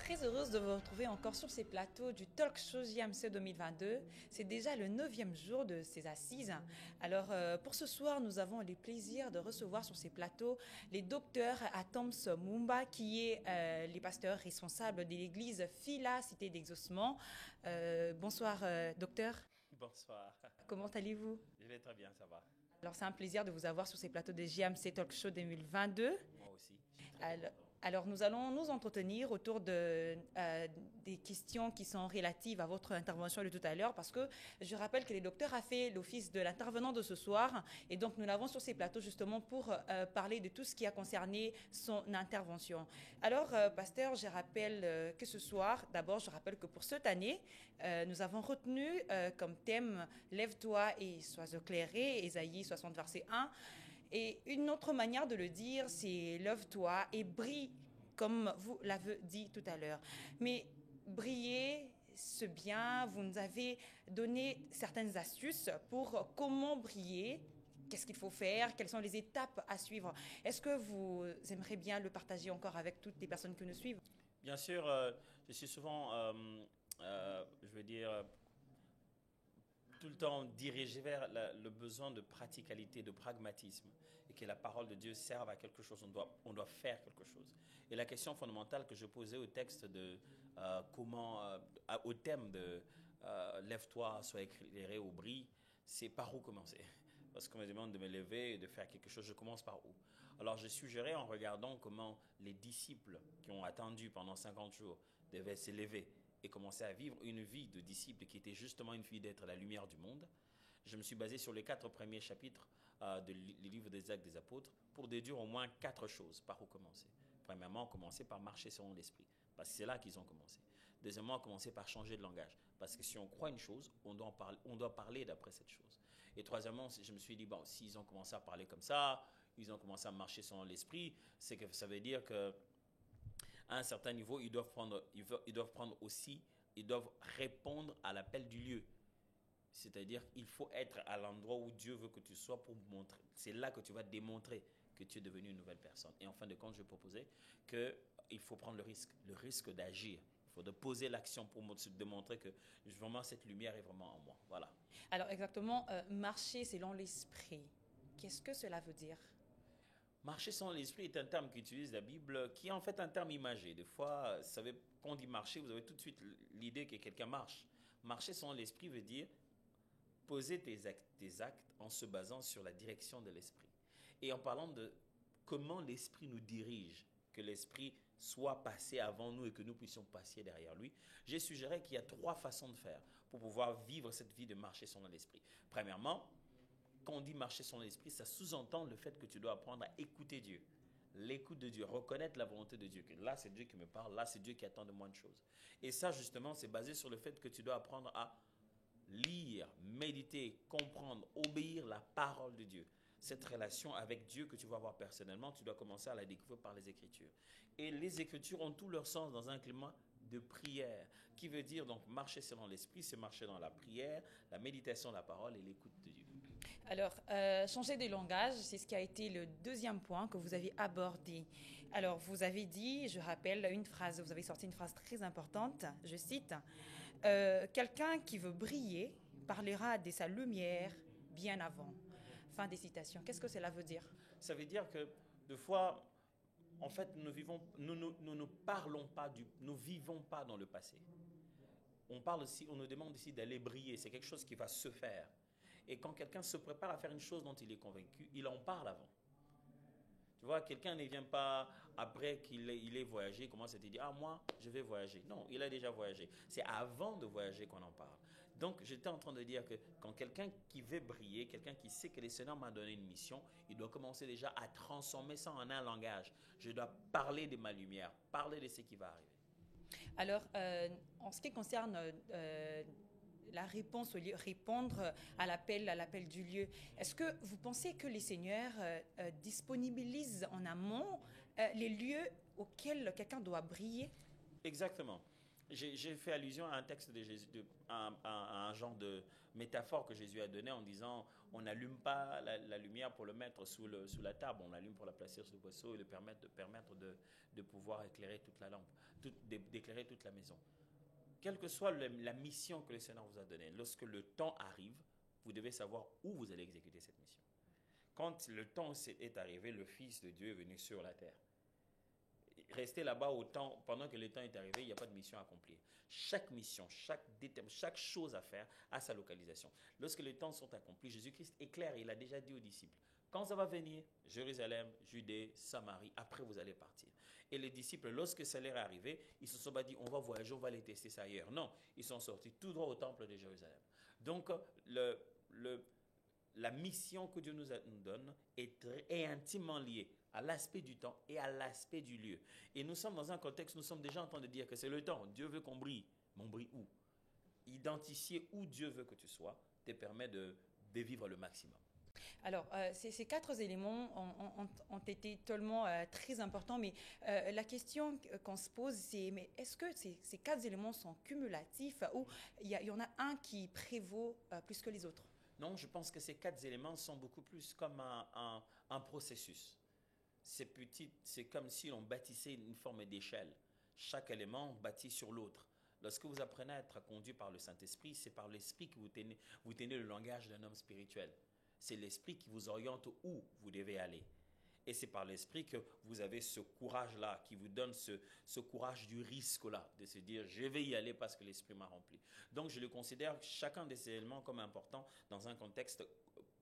très heureuse de vous retrouver encore sur ces plateaux du Talk Show JMC 2022. C'est déjà le 9e jour de ces assises. Alors, pour ce soir, nous avons le plaisir de recevoir sur ces plateaux les docteurs Atoms Mumba, qui est les pasteurs responsables de l'église Fila, Cité d'Exaucement. Bonsoir, docteur. Bonsoir. Comment allez-vous? Je vais très bien, ça va. Alors, c'est un plaisir de vous avoir sur ces plateaux de JMC Talk Show 2022. Moi aussi. Je suis très content. Alors, nous allons nous entretenir autour des questions qui sont relatives à votre intervention de tout à l'heure, parce que je rappelle que le docteur a fait l'office de l'intervenant de ce soir, et donc nous l'avons sur ces plateaux justement pour parler de tout ce qui a concerné son intervention. Alors, pasteur, je rappelle que ce soir, d'abord, je rappelle que pour cette année, nous avons retenu comme thème « Lève-toi et sois éclairé », Ésaïe 60, verset 1. Et une autre manière de le dire, c'est « lève-toi et brille », comme vous l'avez dit tout à l'heure. Mais briller, c'est bien, vous nous avez donné certaines astuces pour comment briller, qu'est-ce qu'il faut faire, quelles sont les étapes à suivre. Est-ce que vous aimeriez bien le partager encore avec toutes les personnes qui nous suivent? Bien sûr, je suis souvent, je veux dire, tout le temps dirigé vers le besoin de praticalité, de pragmatisme, et que la parole de Dieu serve à quelque chose. On doit faire quelque chose. Et la question fondamentale que je posais au texte au thème de lève-toi, sois éclairé ou brille, c'est par où commencer. Parce qu'on me demande de me lever et de faire quelque chose, je commence par où? Alors je suggérais en regardant comment les disciples qui ont attendu pendant 50 jours devaient se lever et commencer à vivre une vie de disciple qui était justement une vie d'être la lumière du monde. Je me suis basé sur les 4 premiers chapitres du livre des Actes des Apôtres pour déduire au moins 4 choses. Par où commencer? Premièrement, commencer par marcher selon l'esprit, parce que c'est là qu'ils ont commencé. Deuxièmement, commencer par changer de langage, parce que si on croit une chose, on doit parler d'après cette chose. Et troisièmement, je me suis dit, bon, s'ils ont commencé à parler comme ça, ils ont commencé à marcher selon l'esprit, c'est que ça veut dire que à un certain niveau, ils doivent répondre à l'appel du lieu. C'est-à-dire qu'il faut être à l'endroit où Dieu veut que tu sois pour montrer. C'est là que tu vas démontrer que tu es devenu une nouvelle personne. Et en fin de compte, je proposais qu'il faut prendre le risque d'agir. Il faut de poser l'action pour démontrer que vraiment cette lumière est vraiment en moi. Voilà. Alors exactement, marcher selon l'esprit. Qu'est-ce que cela veut dire? Marcher selon l'esprit est un terme qu'utilise la Bible, qui est en fait un terme imagé. Des fois, vous savez, quand on dit marcher, vous avez tout de suite l'idée que quelqu'un marche. Marcher selon l'esprit veut dire poser tes actes en se basant sur la direction de l'esprit. Et en parlant de comment l'esprit nous dirige, que l'esprit soit passé avant nous et que nous puissions passer derrière lui, j'ai suggéré qu'il y a 3 façons de faire pour pouvoir vivre cette vie de marcher selon l'esprit. Premièrement, quand on dit marcher selon l'esprit, ça sous-entend le fait que tu dois apprendre à écouter Dieu. L'écoute de Dieu, reconnaître la volonté de Dieu. Que là, c'est Dieu qui me parle, là, c'est Dieu qui attend de moi une chose. Et ça, justement, c'est basé sur le fait que tu dois apprendre à lire, méditer, comprendre, obéir la parole de Dieu. Cette relation avec Dieu que tu vas avoir personnellement, tu dois commencer à la découvrir par les Écritures. Et les Écritures ont tout leur sens dans un climat de prière, qui veut dire donc marcher selon l'esprit, c'est marcher dans la prière, la méditation de la parole et l'écoute de Dieu. Alors, changer de langage, c'est ce qui a été le 2e point que vous avez abordé. Alors, vous avez dit, je rappelle une phrase, vous avez sorti une phrase très importante, je cite, « Quelqu'un qui veut briller parlera de sa lumière bien avant. » Fin des citations. Qu'est-ce que cela veut dire? Ça veut dire que, des fois, en fait, nous ne parlons pas, nous vivons pas dans le passé. On nous demande ici d'aller briller. C'est quelque chose qui va se faire. Et quand quelqu'un se prépare à faire une chose dont il est convaincu, il en parle avant. Tu vois, quelqu'un ne vient pas après qu'il ait voyagé, il commence à te dire « Ah, moi, je vais voyager ». Non, il a déjà voyagé. C'est avant de voyager qu'on en parle. Donc, j'étais en train de dire que quand quelqu'un qui veut briller, quelqu'un qui sait que le Seigneur m'a donné une mission, il doit commencer déjà à transformer ça en un langage. Je dois parler de ma lumière, parler de ce qui va arriver. Alors, en ce qui concerne la réponse, répondre à l'appel du lieu, est-ce que vous pensez que les seigneurs disponibilisent en amont les lieux auxquels quelqu'un doit briller? Exactement. J'ai fait allusion à un texte de Jésus, à un genre de métaphore que Jésus a donné en disant on n'allume pas la lumière pour le mettre sous la table, on l'allume pour la placer sur le boisseau et permettre de pouvoir éclairer toute la lampe, d'éclairer toute la maison. Quelle que soit la mission que le Seigneur vous a donnée, lorsque le temps arrive, vous devez savoir où vous allez exécuter cette mission. Quand le temps est arrivé, le Fils de Dieu est venu sur la terre. Rester là-bas pendant que le temps est arrivé, il n'y a pas de mission à accomplir. Chaque mission, chaque chose à faire a sa localisation. Lorsque les temps sont accomplis, Jésus-Christ est clair, il a déjà dit aux disciples, quand ça va venir, Jérusalem, Judée, Samarie, après vous allez partir. Et les disciples, lorsque ça leur est arrivé, ils se sont pas dit, on va voyager, on va aller tester ça ailleurs. Non, ils sont sortis tout droit au temple de Jérusalem. Donc, la mission que Dieu nous donne est intimement liée à l'aspect du temps et à l'aspect du lieu. Et nous sommes dans un contexte, nous sommes déjà en train de dire que c'est le temps. Dieu veut qu'on brille. Mais on brille où? Identifier où Dieu veut que tu sois te permet de vivre le maximum. Alors, ces 4 éléments ont été tellement très importants, mais la question qu'on se pose, c'est mais est-ce que ces 4 éléments sont cumulatifs ou il y en a un qui prévaut plus que les autres? Non, je pense que ces 4 éléments sont beaucoup plus comme un processus. C'est comme si on bâtissait une forme d'échelle. Chaque élément bâtit sur l'autre. Lorsque vous apprenez à être conduit par le Saint-Esprit, c'est par l'Esprit que vous tenez le langage d'un homme spirituel. C'est l'Esprit qui vous oriente où vous devez aller. Et c'est par l'Esprit que vous avez ce courage-là, qui vous donne ce courage du risque-là, de se dire, je vais y aller parce que l'Esprit m'a rempli. Donc, je le considère chacun de ces éléments comme important dans un contexte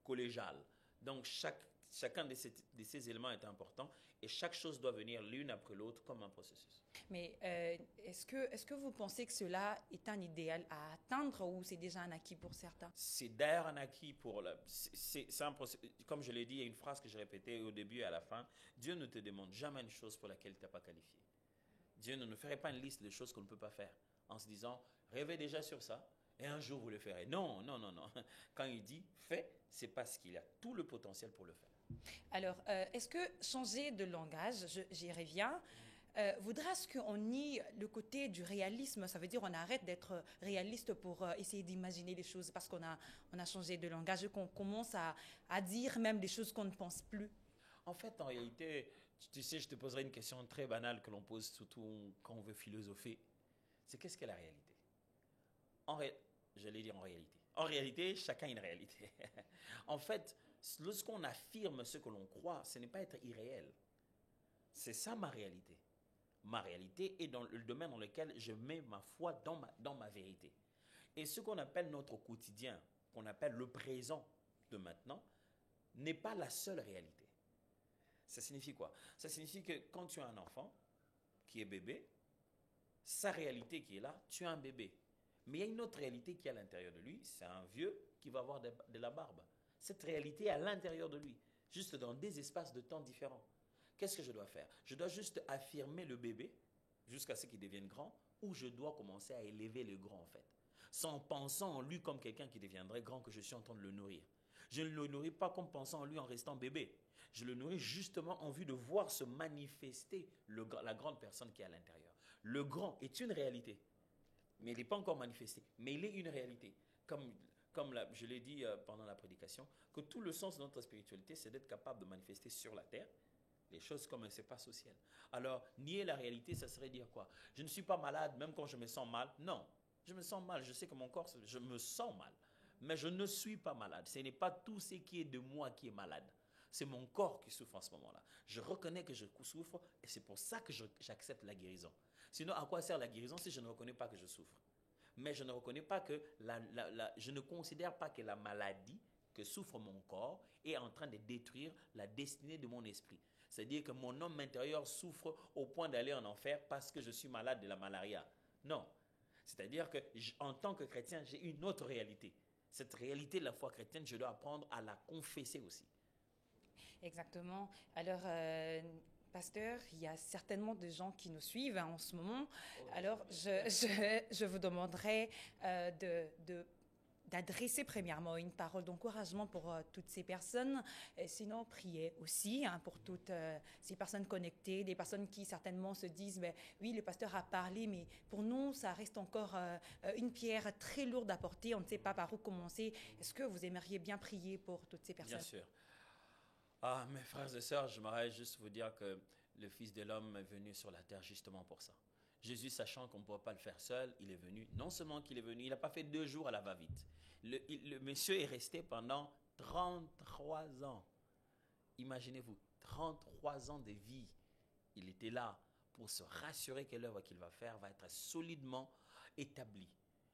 collégial. Donc, chacun de ces éléments est important et chaque chose doit venir l'une après l'autre comme un processus. Mais est-ce que vous pensez que cela est un idéal à atteindre ou c'est déjà un acquis pour certains? C'est d'ailleurs un acquis pour comme je l'ai dit, il y a une phrase que j'ai répétée au début et à la fin. Dieu ne te demande jamais une chose pour laquelle tu n'es pas qualifié. Dieu ne nous ferait pas une liste de choses qu'on ne peut pas faire en se disant, rêvez déjà sur ça et un jour vous le ferez. Non, non, non, non. Quand il dit fais, c'est parce qu'il a tout le potentiel pour le faire. Alors, est-ce que changer de langage, j'y reviens, voudra ce qu'on nie le côté du réalisme? Ça veut dire qu'on arrête d'être réaliste pour essayer d'imaginer les choses parce qu'on a changé de langage et qu'on commence à dire même des choses qu'on ne pense plus. En fait, en réalité, tu sais, je te poserai une question très banale que l'on pose surtout quand on veut philosopher. C'est qu'est-ce qu'est la réalité? J'allais dire en réalité. En réalité, chacun a une réalité. En fait, lorsqu'on affirme ce que l'on croit, ce n'est pas être irréel. C'est ça ma réalité. Ma réalité est dans le domaine dans lequel je mets ma foi dans ma vérité. Et ce qu'on appelle notre quotidien, qu'on appelle le présent de maintenant, n'est pas la seule réalité. Ça signifie quoi? Ça signifie que quand tu as un enfant qui est bébé, sa réalité qui est là, tu as un bébé. Mais il y a une autre réalité qui est à l'intérieur de lui, c'est un vieux qui va avoir de la barbe. Cette réalité est à l'intérieur de lui, juste dans des espaces de temps différents. Qu'est-ce que je dois faire? Je dois juste affirmer le bébé jusqu'à ce qu'il devienne grand, ou je dois commencer à élever le grand en fait, sans pensant en lui comme quelqu'un qui deviendrait grand que je suis en train de le nourrir. Je ne le nourris pas comme pensant en lui en restant bébé. Je le nourris justement en vue de voir se manifester la grande personne qui est à l'intérieur. Le grand est une réalité, mais il n'est pas encore manifesté, mais il est une réalité. Comme je l'ai dit pendant la prédication, que tout le sens de notre spiritualité, c'est d'être capable de manifester sur la terre les choses comme elles se passent au ciel. Alors, nier la réalité, ça serait dire quoi? Je ne suis pas malade même quand je me sens mal. Non, je me sens mal. Je sais que mon corps, je me sens mal. Mais je ne suis pas malade. Ce n'est pas tout ce qui est de moi qui est malade. C'est mon corps qui souffre en ce moment-là. Je reconnais que je souffre et c'est pour ça que j'accepte la guérison. Sinon, à quoi sert la guérison si je ne reconnais pas que je souffre? Mais je ne reconnais pas que je ne considère pas que la maladie que souffre mon corps est en train de détruire la destinée de mon esprit. C'est-à-dire que mon homme intérieur souffre au point d'aller en enfer parce que je suis malade de la malaria. Non. C'est-à-dire qu'en tant que chrétien, j'ai une autre réalité. Cette réalité de la foi chrétienne, je dois apprendre à la confesser aussi. Exactement. Alors, pasteur, il y a certainement des gens qui nous suivent en ce moment. Alors, je vous demanderai de d'adresser premièrement une parole d'encouragement pour toutes ces personnes, et sinon prier aussi pour toutes ces personnes connectées, des personnes qui certainement se disent, ben, oui, le pasteur a parlé, mais pour nous, ça reste encore une pierre très lourde à porter, on ne sait pas par où commencer. Est-ce que vous aimeriez bien prier pour toutes ces personnes? Bien sûr. Ah, mes frères et sœurs, j'aimerais juste vous dire que le Fils de l'homme est venu sur la terre justement pour ça. Jésus, sachant qu'on ne pourrait pas le faire seul, il est venu. Non seulement qu'il est venu, il n'a pas fait 2 jours à la va-vite. Le monsieur est resté pendant 33 ans. Imaginez-vous, 33 ans de vie. Il était là pour se rassurer que l'œuvre qu'il va faire va être solidement établie.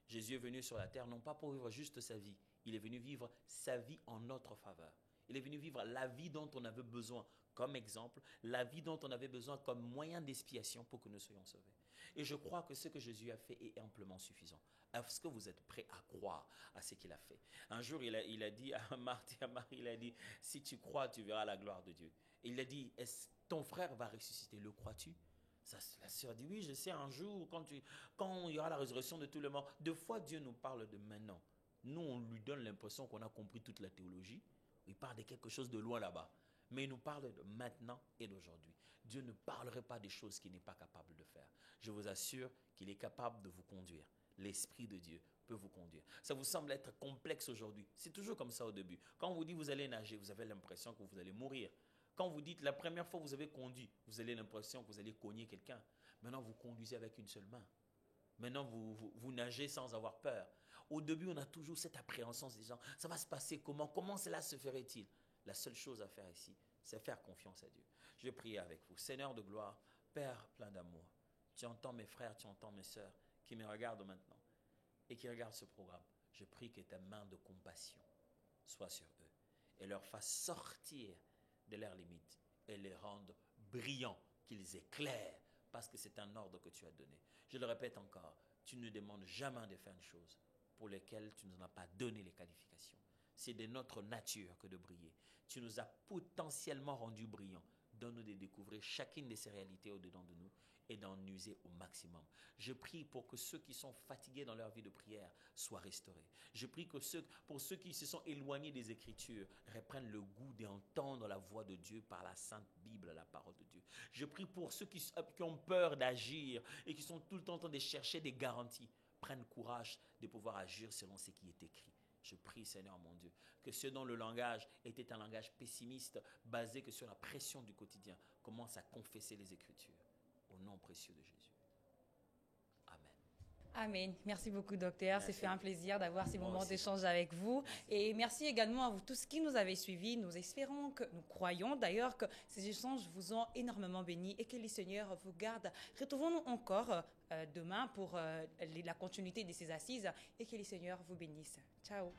Jésus est venu sur la terre non pas pour vivre juste sa vie, il est venu vivre sa vie en notre faveur. Il est venu vivre la vie dont on avait besoin comme exemple, la vie dont on avait besoin comme moyen d'expiation pour que nous soyons sauvés. Et je crois que ce que Jésus a fait est amplement suffisant. Est-ce que vous êtes prêts à croire à ce qu'il a fait? Un jour, il a dit à Marthe et à Marie, il a dit, si tu crois, tu verras la gloire de Dieu. Et il a dit, ton frère va ressusciter, le crois-tu? La sœur dit, oui, je sais, un jour, quand il y aura la résurrection de tout le monde. 2 fois, Dieu nous parle de maintenant. Nous, on lui donne l'impression qu'on a compris toute la théologie. Il parle de quelque chose de loin là-bas. Mais il nous parle de maintenant et d'aujourd'hui. Dieu ne parlerait pas des choses qu'il n'est pas capable de faire. Je vous assure qu'il est capable de vous conduire. L'Esprit de Dieu peut vous conduire. Ça vous semble être complexe aujourd'hui. C'est toujours comme ça au début. Quand on vous dit vous allez nager, vous avez l'impression que vous allez mourir. Quand vous dites la première fois que vous avez conduit, vous avez l'impression que vous allez cogner quelqu'un. Maintenant, vous conduisez avec une seule main. Maintenant, vous nagez sans avoir peur. Au début, on a toujours cette appréhension des gens. Ça va se passer comment? Comment cela se ferait-il? La seule chose à faire ici, c'est faire confiance à Dieu. Je vais prier avec vous. Seigneur de gloire, Père plein d'amour, tu entends mes frères, tu entends mes sœurs qui me regardent maintenant et qui regardent ce programme. Je prie que ta main de compassion soit sur eux et leur fasse sortir de leurs limites et les rende brillants, qu'ils éclairent, parce que c'est un ordre que tu as donné. Je le répète encore, tu ne demandes jamais de faire une chose pour lesquelles tu ne nous as pas donné les qualifications. C'est de notre nature que de briller. Tu nous as potentiellement rendus brillants. Donne-nous de découvrir chacune de ces réalités au-dedans de nous et d'en user au maximum. Je prie pour que ceux qui sont fatigués dans leur vie de prière soient restaurés. Je prie que pour ceux qui se sont éloignés des Écritures reprennent le goût d'entendre la voix de Dieu par la Sainte Bible, la parole de Dieu. Je prie pour ceux qui ont peur d'agir et qui sont tout le temps en train de chercher des garanties. Prennent courage de pouvoir agir selon ce qui est écrit. Je prie, Seigneur mon Dieu, que ce dont le langage était un langage pessimiste, basé que sur la pression du quotidien, commence à confesser les Écritures. Au nom précieux de Jésus. Amen. Amen. Merci beaucoup, docteur. C'est fait un plaisir d'avoir ces moments aussi. d'échange avec vous. Et merci également à vous tous qui nous avez suivis. Nous espérons nous croyons d'ailleurs que ces échanges vous ont énormément bénis et que le Seigneur vous garde. Retrouvons-nous encore demain pour la continuité de ces assises et que le Seigneur vous bénisse. Ciao.